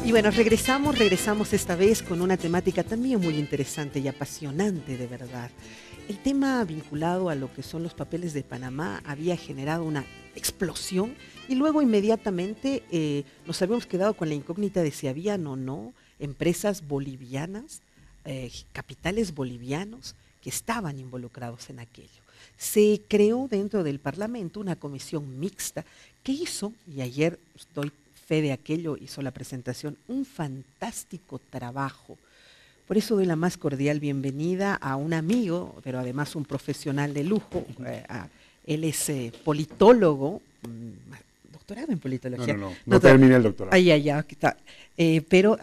Y bueno, regresamos esta vez con una temática también muy interesante y apasionante, de verdad. El tema vinculado a lo que son los papeles de Panamá había generado una explosión y luego inmediatamente nos habíamos quedado con la incógnita de si habían o no empresas bolivianas, capitales bolivianos que estaban involucrados en aquello. Se creó dentro del Parlamento una comisión mixta que hizo, y ayer doy fe de aquello, hizo la presentación, un fantástico trabajo. Por eso doy la más cordial bienvenida a un amigo, pero además un profesional de lujo. Él es politólogo, doctorado en politología. No terminé el doctorado. Pero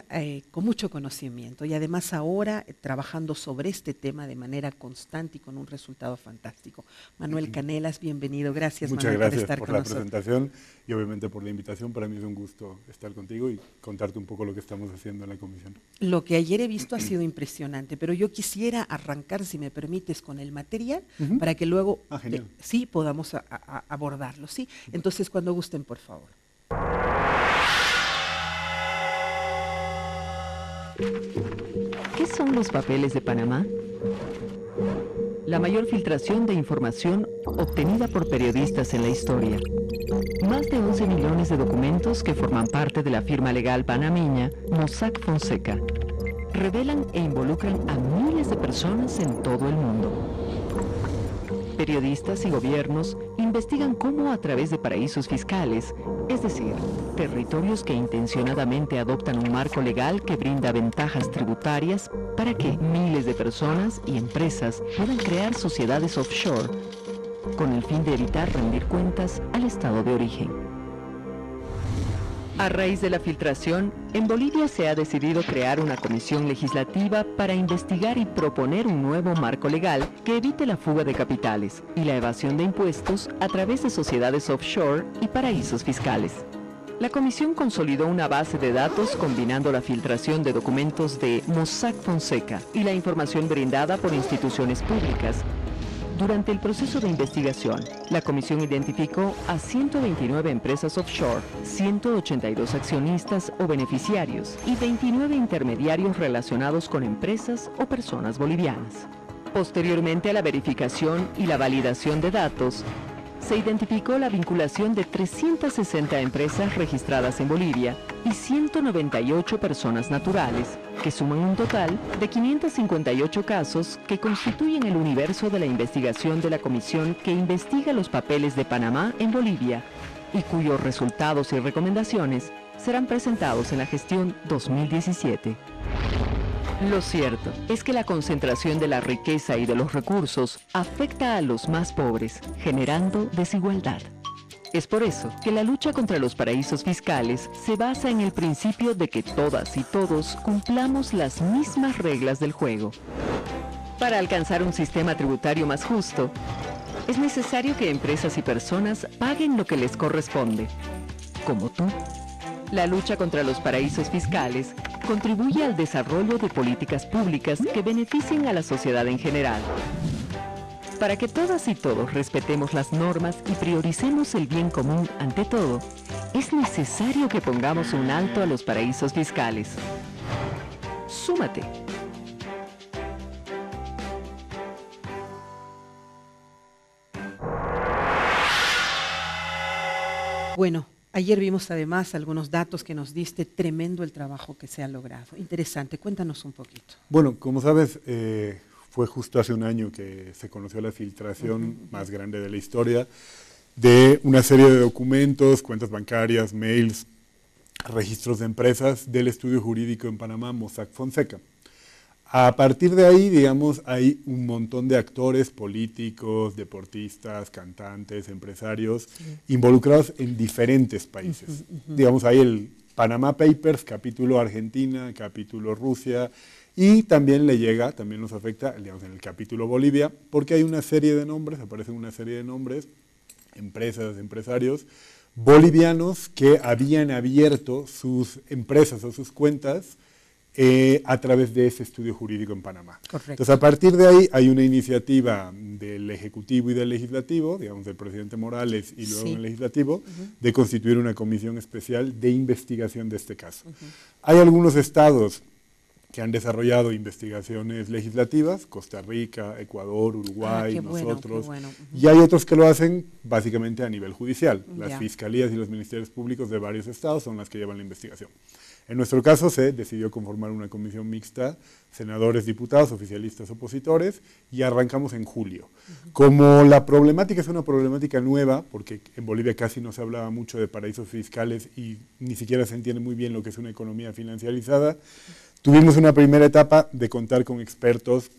con mucho conocimiento y además ahora trabajando sobre este tema de manera constante y con un resultado fantástico. Manuel Canelas, bienvenido. Gracias, Muchas Manuel, gracias por estar por con la nosotros. presentación y obviamente por la invitación. Para mí es un gusto estar contigo y contarte un poco lo que estamos haciendo en la comisión. Lo que ayer he visto ha sido impresionante, pero yo quisiera arrancar, si me permites, con el material para que luego sí podamos abordarlo. ¿Sí? Entonces, cuando gusten, por favor. ¿Qué son los papeles de Panamá? La mayor filtración de información obtenida por periodistas en la historia. Más de 11 millones de documentos que forman parte de la firma legal panameña Mossack Fonseca revelan e involucran a miles de personas en todo el mundo. Periodistas y gobiernos investigan cómo a través de paraísos fiscales, es decir, territorios que intencionadamente adoptan un marco legal que brinda ventajas tributarias para que miles de personas y empresas puedan crear sociedades offshore con el fin de evitar rendir cuentas al estado de origen. A raíz de la filtración, en Bolivia se ha decidido crear una comisión legislativa para investigar y proponer un nuevo marco legal que evite la fuga de capitales y la evasión de impuestos a través de sociedades offshore y paraísos fiscales. La comisión consolidó una base de datos combinando la filtración de documentos de Mossack Fonseca y la información brindada por instituciones públicas. Durante el proceso de investigación, la comisión identificó a 129 empresas offshore, 182 accionistas o beneficiarios y 29 intermediarios relacionados con empresas o personas bolivianas. Posteriormente a la verificación y la validación de datos, se identificó la vinculación de 360 empresas registradas en Bolivia y 198 personas naturales, que suman un total de 558 casos que constituyen el universo de la investigación de la comisión que investiga los papeles de Panamá en Bolivia y cuyos resultados y recomendaciones serán presentados en la gestión 2017. Lo cierto es que la concentración de la riqueza y de los recursos afecta a los más pobres, generando desigualdad. Es por eso que la lucha contra los paraísos fiscales se basa en el principio de que todas y todos cumplamos las mismas reglas del juego. Para alcanzar un sistema tributario más justo, es necesario que empresas y personas paguen lo que les corresponde, como tú. La lucha contra los paraísos fiscales contribuye al desarrollo de políticas públicas que beneficien a la sociedad en general. Para que todas y todos respetemos las normas y prioricemos el bien común ante todo, es necesario que pongamos un alto a los paraísos fiscales. Súmate. Bueno, ayer vimos además algunos datos que nos diste, tremendo el trabajo que se ha logrado. Interesante, cuéntanos un poquito. Bueno, como sabes, fue justo hace un año que se conoció la filtración más grande de la historia de una serie de documentos, cuentas bancarias, mails, registros de empresas del estudio jurídico en Panamá, Mossack Fonseca. A partir de ahí, digamos, hay un montón de actores políticos, deportistas, cantantes, empresarios, involucrados en diferentes países. Digamos, hay el Panama Papers, capítulo Argentina, capítulo Rusia, y también le llega, también nos afecta, digamos, en el capítulo Bolivia, porque hay una serie de nombres, aparecen una serie de nombres, empresas, empresarios, bolivianos que habían abierto sus empresas o sus cuentas a través de ese estudio jurídico en Panamá. Correcto. Entonces, a partir de ahí hay una iniciativa del Ejecutivo y del Legislativo, digamos, del presidente Morales y luego el Legislativo, de constituir una comisión especial de investigación de este caso. Hay algunos estados que han desarrollado investigaciones legislativas, Costa Rica, Ecuador, Uruguay, nosotros, y hay otros que lo hacen básicamente a nivel judicial. Las fiscalías y los ministerios públicos de varios estados son las que llevan la investigación. En nuestro caso se decidió conformar una comisión mixta, senadores, diputados, oficialistas, opositores, y arrancamos en julio. Como la problemática es una problemática nueva, porque en Bolivia casi no se hablaba mucho de paraísos fiscales y ni siquiera se entiende muy bien lo que es una economía financiarizada, tuvimos una primera etapa de contar con expertos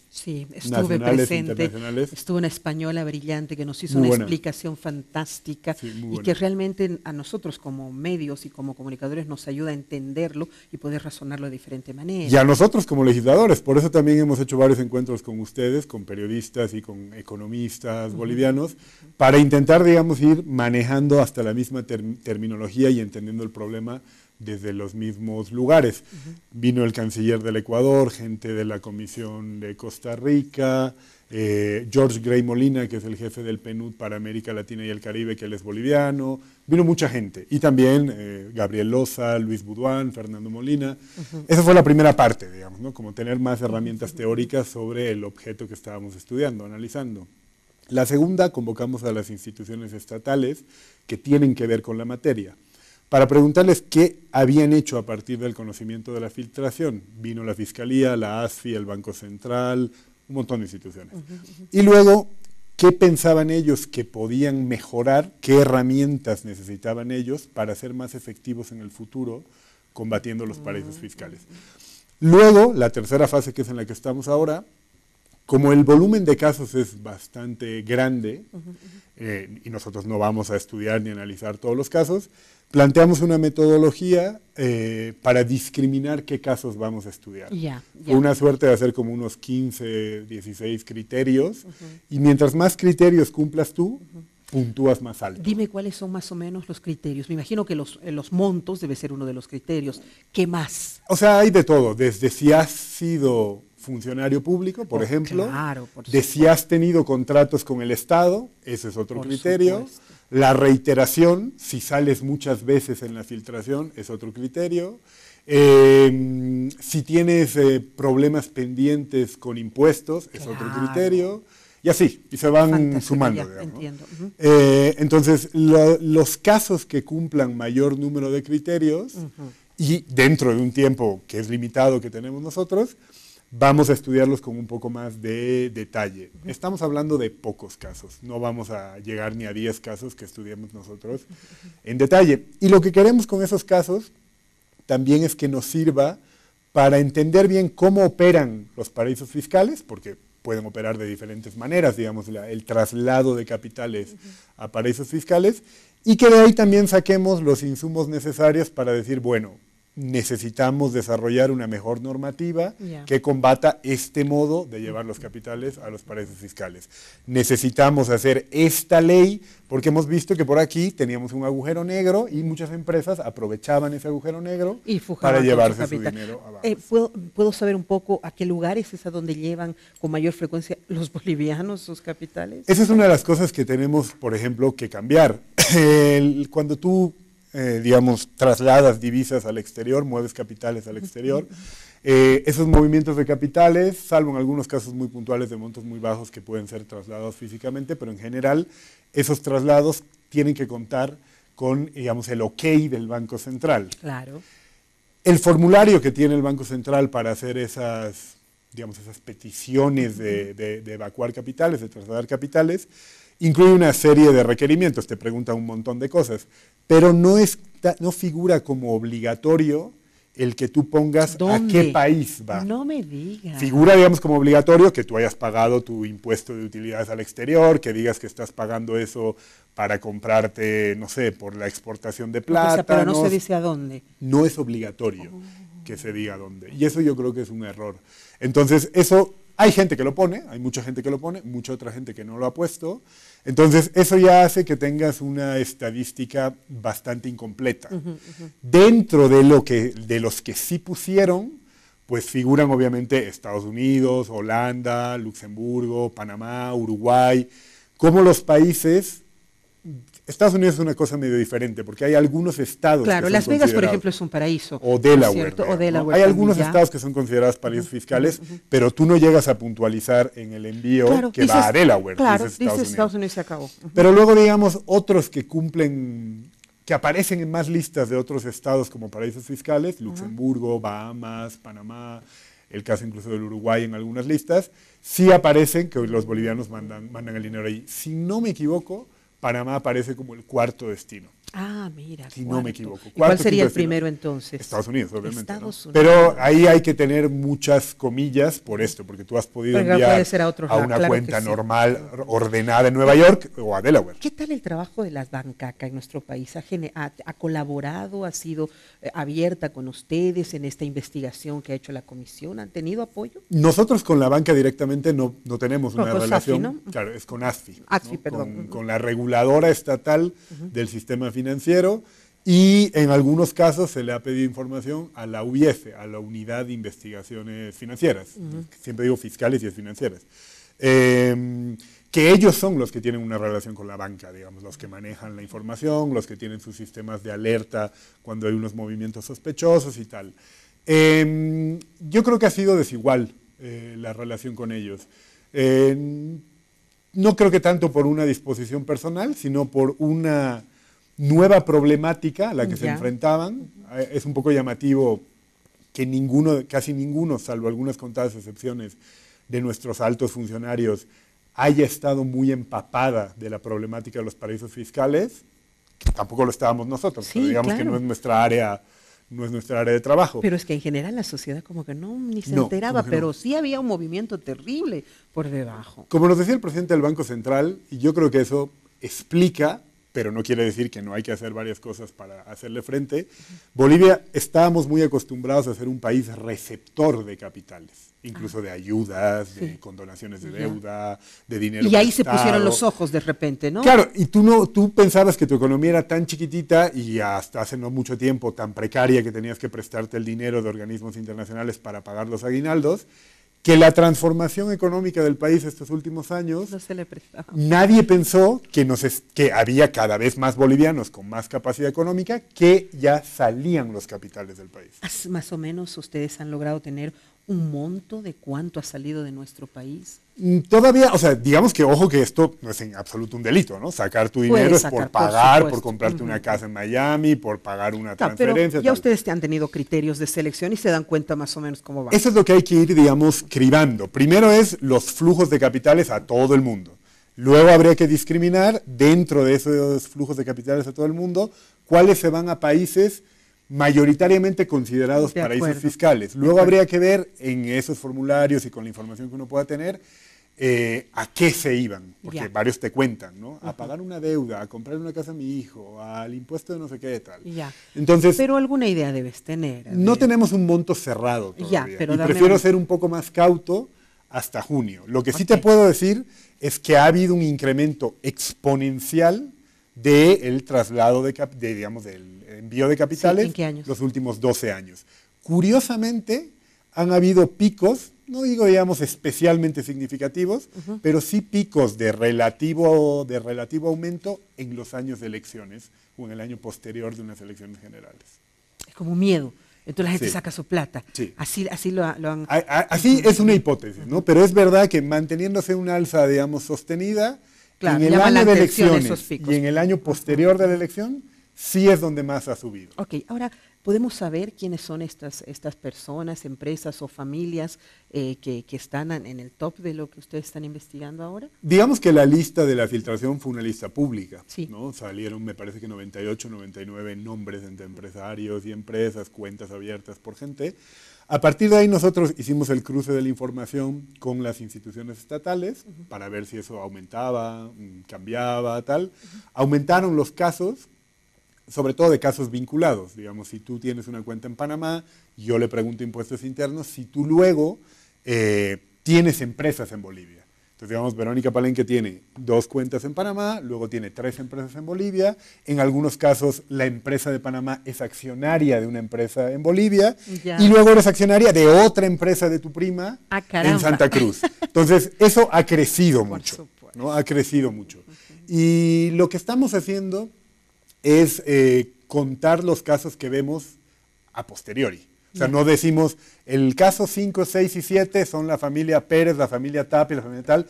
nacionales e internacionales. Estuvo una española brillante que nos hizo una explicación fantástica y que realmente a nosotros como medios y como comunicadores nos ayuda a entenderlo y poder razonarlo de diferente manera. Y a nosotros como legisladores, por eso también hemos hecho varios encuentros con ustedes, con periodistas y con economistas bolivianos, para intentar, digamos, ir manejando hasta la misma terminología y entendiendo el problema desde los mismos lugares. Vino el canciller del Ecuador, gente de la Comisión de Costa Rica, George Gray Molina, que es el jefe del PNUD para América Latina y el Caribe, que él es boliviano. Vino mucha gente. Y también Gabriel Loza, Luis Buduán, Fernando Molina. Esa fue la primera parte, digamos, ¿no? Como tener más herramientas teóricas sobre el objeto que estábamos estudiando, analizando. La segunda, convocamos a las instituciones estatales que tienen que ver con la materia, para preguntarles qué habían hecho a partir del conocimiento de la filtración. Vino la Fiscalía, la ASFI, el Banco Central, un montón de instituciones. Y luego, qué pensaban ellos que podían mejorar, qué herramientas necesitaban ellos para ser más efectivos en el futuro combatiendo los paraísos fiscales. Luego, la tercera fase, que es en la que estamos ahora, como el volumen de casos es bastante grande, y nosotros no vamos a estudiar ni analizar todos los casos, planteamos una metodología para discriminar qué casos vamos a estudiar. Fue una suerte de hacer como unos 15, 16 criterios, y mientras más criterios cumplas tú, puntúas más alto. Dime cuáles son más o menos los criterios. Me imagino que los montos debe ser uno de los criterios. ¿Qué más? O sea, hay de todo, desde si has sido funcionario público, por ejemplo, de si has tenido contratos con el Estado, ese es otro criterio. Supuesto. La reiteración, si sales muchas veces en la filtración, es otro criterio. Si tienes problemas pendientes con impuestos, es otro criterio. Y así, y se van sumando. Digamos, entiendo. Entonces, los casos que cumplan mayor número de criterios, y dentro de un tiempo que es limitado que tenemos nosotros, vamos a estudiarlos con un poco más de detalle. Estamos hablando de pocos casos, no vamos a llegar ni a 10 casos que estudiemos nosotros en detalle. Y lo que queremos con esos casos también es que nos sirva para entender bien cómo operan los paraísos fiscales, porque pueden operar de diferentes maneras, digamos, el traslado de capitales a paraísos fiscales, y que de ahí también saquemos los insumos necesarios para decir, bueno, necesitamos desarrollar una mejor normativa que combata este modo de llevar los capitales a los paraísos fiscales. Necesitamos hacer esta ley porque hemos visto que por aquí teníamos un agujero negro y muchas empresas aprovechaban ese agujero negro para llevarse su dinero abajo. ¿Puedo saber un poco a qué lugares es a donde llevan con mayor frecuencia los bolivianos sus capitales? Esa es una de las cosas que tenemos, por ejemplo, que cambiar. Cuando tú digamos, trasladas divisas al exterior, mueves capitales al exterior. Esos movimientos de capitales, salvo en algunos casos muy puntuales de montos muy bajos que pueden ser trasladados físicamente, pero en general esos traslados tienen que contar con, digamos, el ok del Banco Central. Claro. El formulario que tiene el Banco Central para hacer esas, digamos, esas peticiones de evacuar capitales, de trasladar capitales, incluye una serie de requerimientos, te pregunta un montón de cosas, pero no figura como obligatorio el que tú pongas a qué país va. No me digas. Figura, digamos, como obligatorio que tú hayas pagado tu impuesto de utilidades al exterior, que digas que estás pagando eso para comprarte, no sé, por la exportación de plátanos. Pero no se dice a dónde. No es obligatorio que se diga a dónde. Y eso yo creo que es un error. Entonces, eso, hay gente que lo pone, hay mucha gente que lo pone, mucha otra gente que no lo ha puesto. Entonces, eso ya hace que tengas una estadística bastante incompleta. Dentro de los que sí pusieron, pues figuran obviamente Estados Unidos, Holanda, Luxemburgo, Panamá, Uruguay, como los países. Estados Unidos es una cosa medio diferente, porque hay algunos estados Claro, que son Las Vegas, por considerados- ejemplo, es un paraíso. o Delaware, ¿cierto? digamos, O Delaware ¿no? Hay algunos también ya. estados que son considerados paraísos fiscales, pero tú no llegas a puntualizar en el envío Claro, que va a Delaware, claro, dices dices Estados Unidos y se acabó. Pero luego, digamos, otros que cumplen, que aparecen en más listas de otros estados como paraísos fiscales, Luxemburgo, Bahamas, Panamá, el caso incluso del Uruguay en algunas listas, sí aparecen que los bolivianos mandan el dinero ahí. Si no me equivoco, Panamá aparece como el cuarto destino. Ah, mira. Si no me equivoco. ¿Y cuál Cuarto, sería el quinto destino. primero entonces? Estados Unidos, obviamente. Estados ¿no? Unidos. Pero ahí hay que tener muchas comillas por esto, porque tú has podido Porque enviar puede ser a otro lado, una claro cuenta que sí. normal, ordenada en Nueva York o a Delaware. ¿Qué tal el trabajo de las Bancaca en nuestro país? ¿Ha colaborado, ha sido abierta con ustedes en esta investigación que ha hecho la comisión? ¿Han tenido apoyo? Nosotros con la banca directamente no tenemos No, una con relación, SAFI, ¿no? claro, es con ASFI, ASFI, ¿no? perdón. Con la reguladora estatal del sistema financiero, y en algunos casos se le ha pedido información a la UIF, a la Unidad de Investigaciones Financieras, siempre digo fiscales y es financieras, que ellos son los que tienen una relación con la banca, digamos, los que manejan la información, los que tienen sus sistemas de alerta cuando hay unos movimientos sospechosos y tal. Yo creo que ha sido desigual la relación con ellos. No creo que tanto por una disposición personal, sino por una nueva problemática a la que se Ya. enfrentaban. Es un poco llamativo que casi ninguno, salvo algunas contadas excepciones de nuestros altos funcionarios, haya estado muy empapada de la problemática de los paraísos fiscales, que tampoco lo estábamos nosotros, Sí, pero digamos que claro. no es nuestra área de trabajo. Pero es que en general la sociedad como que ni se No, enteraba, como que no. pero sí había un movimiento terrible por debajo. Como nos decía el presidente del Banco Central, y yo creo que eso explica, pero no quiere decir que no hay que hacer varias cosas para hacerle frente, Bolivia estábamos muy acostumbrados a ser un país receptor de capitales, incluso de ayudas, de Sí. condonaciones de Ya. deuda, de dinero Y ahí se prestado. pusieron los ojos de repente, ¿no? Claro, y tú pensabas que tu economía era tan chiquitita y hasta hace no mucho tiempo tan precaria que tenías que prestarte el dinero de organismos internacionales para pagar los aguinaldos, que la transformación económica del país estos últimos años, No se le prestaba. nadie pensó que había cada vez más bolivianos con más capacidad económica que ya salían los capitales del país. Más o menos ustedes han logrado tener un monto de cuánto ha salido de nuestro país. Todavía, o sea, digamos que ojo que esto no es en absoluto un delito, ¿no? Sacar tu dinero es sacar, por por pagar, por supuesto. comprarte una casa en Miami, por pagar una Claro, pero transferencia. ya tal. ustedes han tenido criterios de selección y se dan cuenta más o menos cómo va. Eso es lo que hay que ir, digamos, cribando. Primero es los flujos de capitales a todo el mundo. Luego habría que discriminar dentro de esos flujos de capitales a todo el mundo cuáles se van a países mayoritariamente considerados De paraísos acuerdo. fiscales. Luego habría que ver en esos formularios y con la información que uno pueda tener a qué se iban, porque Ya. varios te cuentan, ¿no? A pagar una deuda, a comprar una casa a mi hijo, al impuesto de no sé qué tal. Ya. Entonces, Pero alguna idea debes tener. no tenemos un monto cerrado Ya, todavía. pero y dame prefiero un- ser un poco más cauto hasta junio. Lo que sí te Ok. puedo decir es que ha habido un incremento exponencial del traslado digamos, del envío de capitales ¿en qué años? los últimos 12 años. Curiosamente, han habido picos, no digo, digamos, especialmente significativos, pero sí picos de relativo aumento en los años de elecciones o en el año posterior de unas elecciones generales. Es como miedo. Entonces la gente Sí. saca su plata. Sí. Así lo han... Así es una hipótesis, ¿no? Pero es verdad que manteniéndose una alza, digamos, sostenida, Claro, en el llaman la año de atención elecciones esos picos. y en el año posterior de la elección, sí es donde más ha subido. Ok, ahora, ¿podemos saber quiénes son estas personas, empresas o familias que están en el top de lo que ustedes están investigando ahora? Digamos que la lista de la filtración fue una lista pública, Sí. ¿no? Salieron, me parece que 98, 99 nombres entre empresarios y empresas, cuentas abiertas por gente. A partir de ahí nosotros hicimos el cruce de la información con las instituciones estatales para ver si eso aumentaba, cambiaba, tal. Aumentaron los casos, sobre todo de casos vinculados. Digamos, si tú tienes una cuenta en Panamá, yo le pregunto impuestos internos, si tú luego tienes empresas en Bolivia. Entonces, digamos, Verónica Palenque tiene 2 cuentas en Panamá, luego tiene 3 empresas en Bolivia. En algunos casos, la empresa de Panamá es accionaria de una empresa en Bolivia. Ya. Y luego eres accionaria de otra empresa de tu prima en Santa Cruz. Entonces, eso ha crecido mucho, ¿no? Ha crecido mucho. Y lo que estamos haciendo es contar los casos que vemos a posteriori. O sea, no decimos, el caso 5, 6 y 7 son la familia Pérez, la familia Tapia, la familia tal.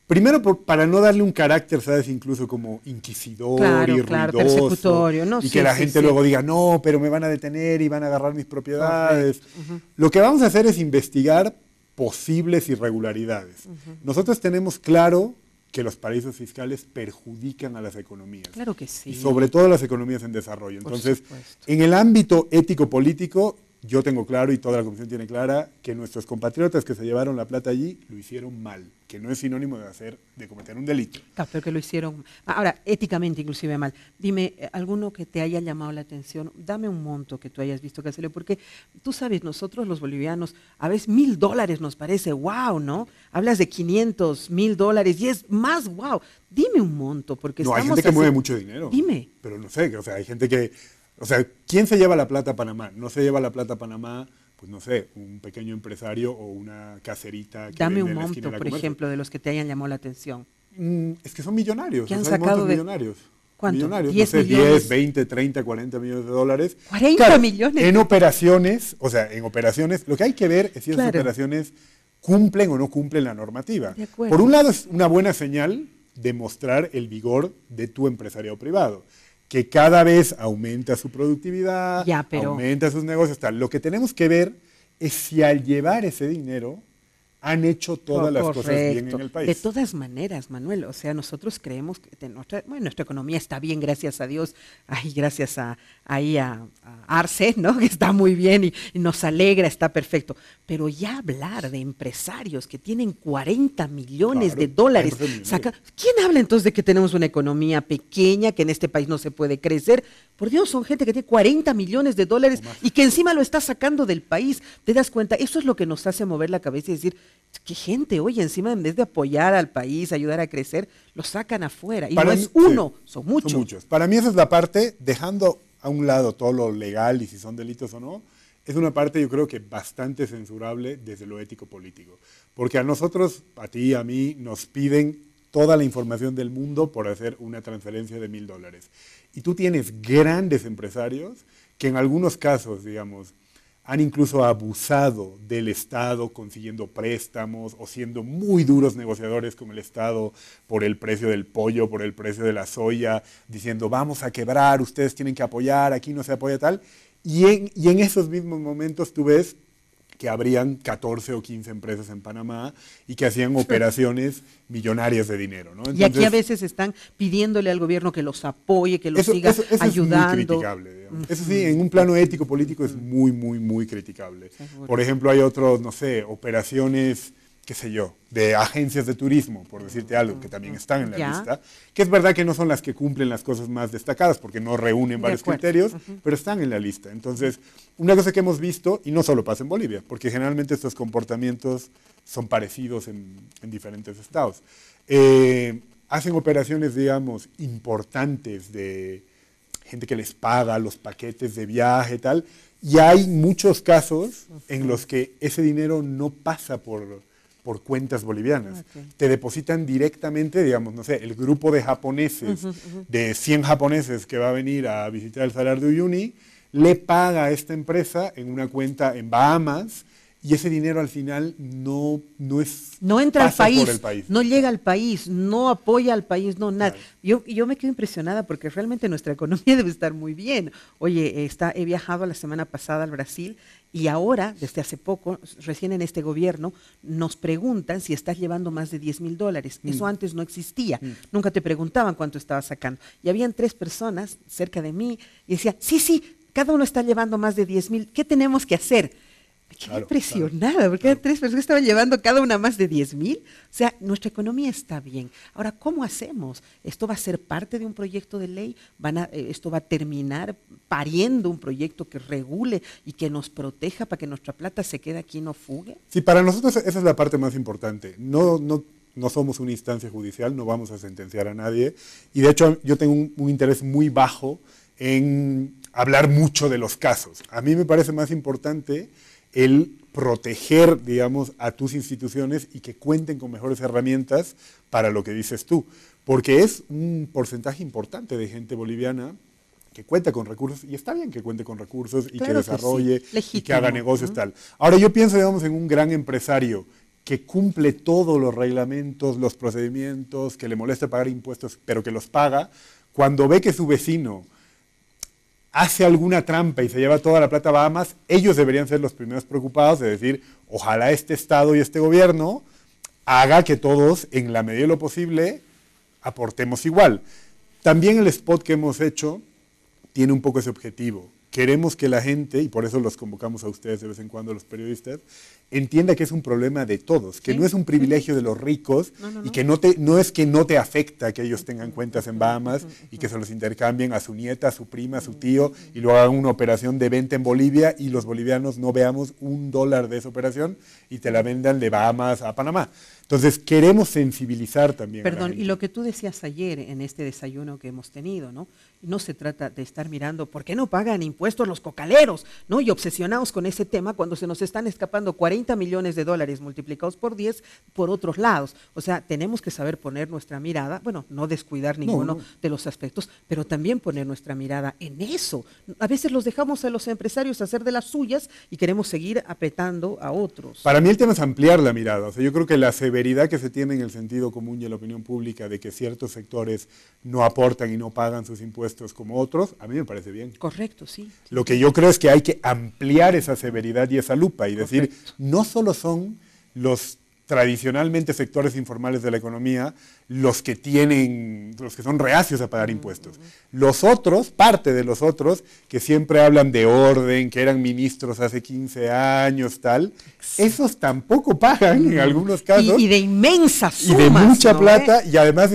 Primero, para no darle un carácter, ¿sabes? Incluso como inquisidor y ruidoso. Persecutorio, ¿no? Y que la gente luego diga, no, pero me van a detener y van a agarrar mis propiedades. Lo que vamos a hacer es investigar posibles irregularidades. Nosotros tenemos claro que los paraísos fiscales perjudican a las economías. Claro que sí. Y sobre todo las economías en desarrollo. Entonces, en el ámbito ético-político, yo tengo claro y toda la Comisión tiene clara que nuestros compatriotas que se llevaron la plata allí lo hicieron mal, que no es sinónimo de cometer un delito. Claro, pero que lo hicieron, ahora, éticamente inclusive mal. Dime, alguno que te haya llamado la atención, dame un monto que tú hayas visto que hacerle, porque tú sabes, nosotros los bolivianos, a veces $1,000 nos parece wow, ¿no? Hablas de 500, $1,000 y es más wow. Dime un monto, porque no, hay gente que mueve mucho dinero. Dime. Pero no sé, o sea, hay gente que... O sea, ¿quién se lleva la plata a Panamá? No se lleva la plata a Panamá, pues no sé, un pequeño empresario o una caserita. Dame un monto, por ejemplo, de los que te hayan llamado la atención. Es que son millonarios. ¿Qué han sacado de millonarios? ¿Cuánto? Millonarios, 10 no sé, millones. 10, 20, 30, 40 millones de dólares. 40 claro, millones. En operaciones, o sea, en operaciones, lo que hay que ver es si esas operaciones cumplen o no cumplen la normativa. Por un lado, es una buena señal de mostrar el vigor de tu empresariado privado, que cada vez aumenta su productividad, aumenta sus negocios, tal. Lo que tenemos que ver es si al llevar ese dinero han hecho todas las cosas bien en el país. De todas maneras, Manuel, o sea, nosotros creemos que nuestra economía está bien, gracias a Dios, gracias a Arce, ¿no? Que está muy bien y nos alegra, está perfecto. Pero ya hablar de empresarios que tienen 40 millones de dólares, ¿quién habla entonces de que tenemos una economía pequeña, que en este país no se puede crecer? Por Dios, son gente que tiene 40 millones de dólares y que encima lo está sacando del país. ¿Te das cuenta? Eso es lo que nos hace mover la cabeza y decir, qué gente, oye, encima en vez de apoyar al país, ayudar a crecer, lo sacan afuera. Y no es uno, son muchos. Son muchos. Para mí esa es la parte, dejando a un lado todo lo legal y si son delitos o no, es una parte yo creo que bastante censurable desde lo ético-político. Porque a nosotros, a ti, a mí, nos piden toda la información del mundo por hacer una transferencia de $1,000. Y tú tienes grandes empresarios que en algunos casos, digamos, han incluso abusado del Estado consiguiendo préstamos o siendo muy duros negociadores con el Estado por el precio del pollo, por el precio de la soya, diciendo vamos a quebrar, ustedes tienen que apoyar, aquí no se apoya tal. Y en esos mismos momentos tú ves que habrían 14 o 15 empresas en Panamá y que hacían operaciones millonarias de dinero, ¿no? Entonces, y aquí a veces están pidiéndole al gobierno que los apoye, que los siga ayudando. Es muy criticable, digamos. Eso sí, en un plano ético-político es muy, muy, muy criticable. Por ejemplo, hay otros, no sé, operaciones, qué sé yo, de agencias de turismo, por decirte algo, que también están en la lista, que es verdad que no son las que cumplen las cosas más destacadas, porque no reúnen varios criterios, pero están en la lista. Entonces, una cosa que hemos visto, y no solo pasa en Bolivia, porque generalmente estos comportamientos son parecidos en diferentes estados, hacen operaciones, digamos, importantes de gente que les paga los paquetes de viaje y tal, y hay muchos casos en los que ese dinero no pasa por cuentas bolivianas. Te depositan directamente, digamos, no sé, el grupo de japoneses, de 100 japoneses que va a venir a visitar el Salar de Uyuni, le paga a esta empresa en una cuenta en Bahamas y ese dinero al final no entra al país, no llega al país, no apoya al país, no nada. Yo me quedo impresionada porque realmente nuestra economía debe estar muy bien. Oye, he viajado la semana pasada al Brasil y ahora, desde hace poco, recién en este gobierno, nos preguntan si estás llevando más de $10,000. Eso antes no existía. Nunca te preguntaban cuánto estabas sacando. Y habían 3 personas cerca de mí y decían, sí, cada uno está llevando más de 10,000. ¿Qué tenemos que hacer? Me quedé impresionada, porque eran 3 personas que estaban llevando cada una más de 10,000. O sea, nuestra economía está bien. Ahora, ¿cómo hacemos? ¿Esto va a ser parte de un proyecto de ley? ¿Esto va a terminar pariendo un proyecto que regule y que nos proteja para que nuestra plata se quede aquí y no fugue? Sí, para nosotros esa es la parte más importante. No no somos una instancia judicial, no vamos a sentenciar a nadie. Y de hecho yo tengo un interés muy bajo en hablar mucho de los casos. A mí me parece más importante el proteger, digamos, a tus instituciones y que cuenten con mejores herramientas para lo que dices tú. Porque es un porcentaje importante de gente boliviana que cuenta con recursos, y está bien que cuente con recursos y que desarrolle y que haga negocios tal. Ahora yo pienso, digamos, en un gran empresario que cumple todos los reglamentos, los procedimientos, que le molesta pagar impuestos, pero que los paga, cuando ve que su vecino hace alguna trampa y se lleva toda la plata a Bahamas, ellos deberían ser los primeros preocupados de decir, ojalá este Estado y este gobierno haga que todos, en la medida de lo posible, aportemos igual. También el spot que hemos hecho tiene un poco ese objetivo. Queremos que la gente, y por eso los convocamos a ustedes de vez en cuando, los periodistas, entienda que es un problema de todos, que no es un privilegio de los ricos y que no es que no te afecta que ellos tengan cuentas en Bahamas y que se los intercambien a su nieta, a su prima, a su tío y luego hagan una operación de venta en Bolivia y los bolivianos no veamos $1 de esa operación y te la vendan de Bahamas a Panamá. Entonces queremos sensibilizar también. Perdón, y lo que tú decías ayer en este desayuno que hemos tenido, ¿no? No se trata de estar mirando por qué no pagan impuestos los cocaleros, ¿no? Y obsesionados con ese tema cuando se nos están escapando $40 millones multiplicados por 10 por otros lados. O sea, tenemos que saber poner nuestra mirada, bueno, no descuidar ninguno de los aspectos, pero también poner nuestra mirada en eso. A veces los dejamos a los empresarios hacer de las suyas y queremos seguir apretando a otros. Para mí el tema es ampliar la mirada. O sea, yo creo que la severidad que se tiene en el sentido común y en la opinión pública de que ciertos sectores no aportan y no pagan sus impuestos como otros, a mí me parece bien. Correcto, sí. Lo que yo creo es que hay que ampliar esa severidad y esa lupa y decir, no solo son los tradicionalmente sectores informales de la economía los que son reacios a pagar impuestos. Los otros, parte de los otros, que siempre hablan de orden, que eran ministros hace 15 años, tal, esos tampoco pagan en algunos casos. Y de inmensas sumas. Y de mucha plata, y además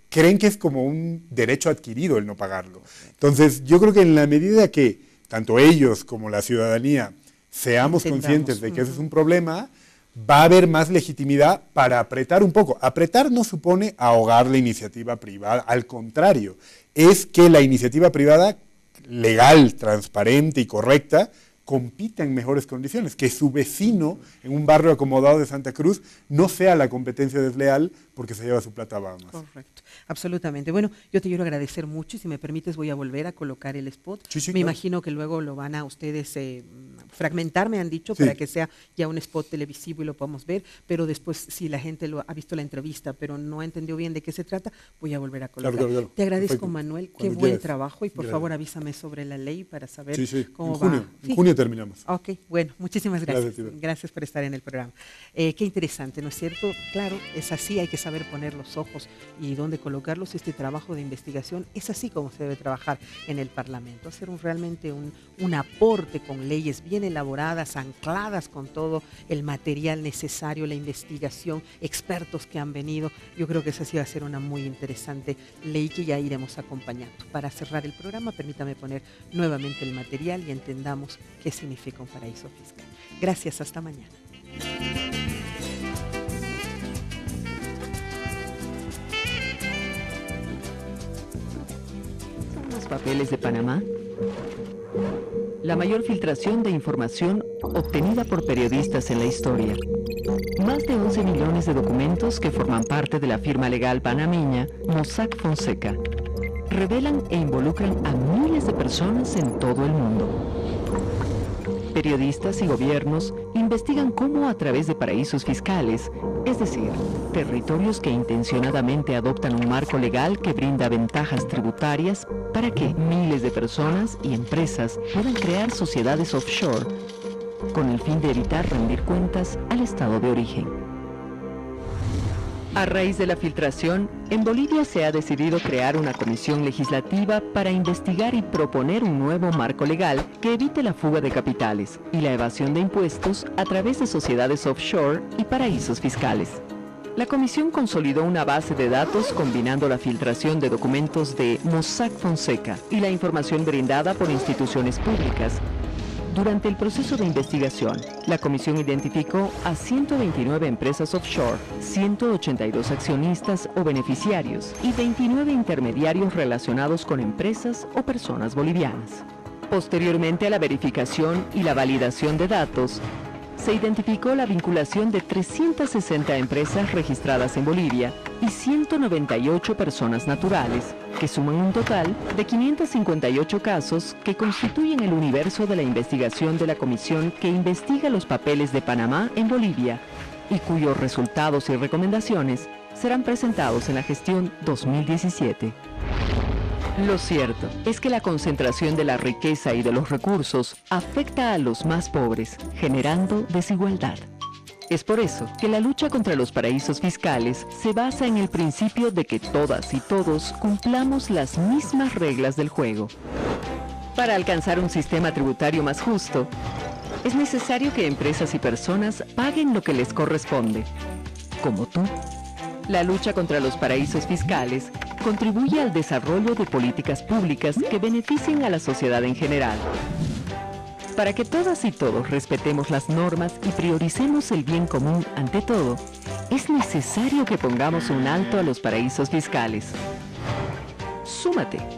creen que es como un derecho adquirido el no pagarlo. Entonces, yo creo que en la medida que tanto ellos como la ciudadanía seamos conscientes de que eso es un problema, va a haber más legitimidad para apretar un poco. Apretar no supone ahogar la iniciativa privada, al contrario, es que la iniciativa privada legal, transparente y correcta compita en mejores condiciones, que su vecino en un barrio acomodado de Santa Cruz no sea la competencia desleal porque se lleva su plata a Bahamas. Correcto, absolutamente. Bueno, yo te quiero agradecer mucho y si me permites voy a volver a colocar el spot. Sí, me imagino que luego lo van a ustedes fragmentar, me han dicho, para que sea ya un spot televisivo y lo podamos ver, pero después si la gente ha visto la entrevista pero no ha entendido bien de qué se trata, voy a volver a colocar. Claro. Te agradezco, perfecto. Manuel, Cuando qué buen quieras. trabajo y por favor avísame sobre la ley para saber cómo en junio, va. En junio terminamos. Ok, bueno, muchísimas gracias. Gracias Por estar en el programa. Qué interesante, ¿no es cierto? Claro, es así, hay que saber poner los ojos y dónde colocarlos. Este trabajo de investigación es así como se debe trabajar en el Parlamento, hacer realmente un aporte con leyes bien elaboradas, ancladas con todo el material necesario, la investigación, expertos que han venido. Yo creo que esa sí va a ser una muy interesante ley que ya iremos acompañando. Para cerrar el programa, permítame poner nuevamente el material y entendamos qué significa un paraíso fiscal. Gracias, hasta mañana. ¿Los papeles de Panamá? La mayor filtración de información obtenida por periodistas en la historia. Más de 11 millones de documentos que forman parte de la firma legal panameña Mossack Fonseca revelan e involucran a miles de personas en todo el mundo. Periodistas y gobiernos investigan cómo a través de paraísos fiscales, es decir, territorios que intencionadamente adoptan un marco legal que brinda ventajas tributarias para que miles de personas y empresas puedan crear sociedades offshore con el fin de evitar rendir cuentas al estado de origen. A raíz de la filtración, en Bolivia se ha decidido crear una comisión legislativa para investigar y proponer un nuevo marco legal que evite la fuga de capitales y la evasión de impuestos a través de sociedades offshore y paraísos fiscales. La comisión consolidó una base de datos combinando la filtración de documentos de Mossack Fonseca y la información brindada por instituciones públicas, Durante el proceso de investigación, la comisión identificó a 129 empresas offshore, 182 accionistas o beneficiarios y 29 intermediarios relacionados con empresas o personas bolivianas. Posteriormente a la verificación y la validación de datos, se identificó la vinculación de 360 empresas registradas en Bolivia y 198 personas naturales, que suman un total de 558 casos que constituyen el universo de la investigación de la comisión que investiga los papeles de Panamá en Bolivia y cuyos resultados y recomendaciones serán presentados en la gestión 2017. Lo cierto es que la concentración de la riqueza y de los recursos afecta a los más pobres, generando desigualdad. Es por eso que la lucha contra los paraísos fiscales se basa en el principio de que todas y todos cumplamos las mismas reglas del juego. Para alcanzar un sistema tributario más justo, es necesario que empresas y personas paguen lo que les corresponde, como tú. La lucha contra los paraísos fiscales contribuye al desarrollo de políticas públicas que beneficien a la sociedad en general. Para que todas y todos respetemos las normas y prioricemos el bien común ante todo, es necesario que pongamos un alto a los paraísos fiscales. Súmate.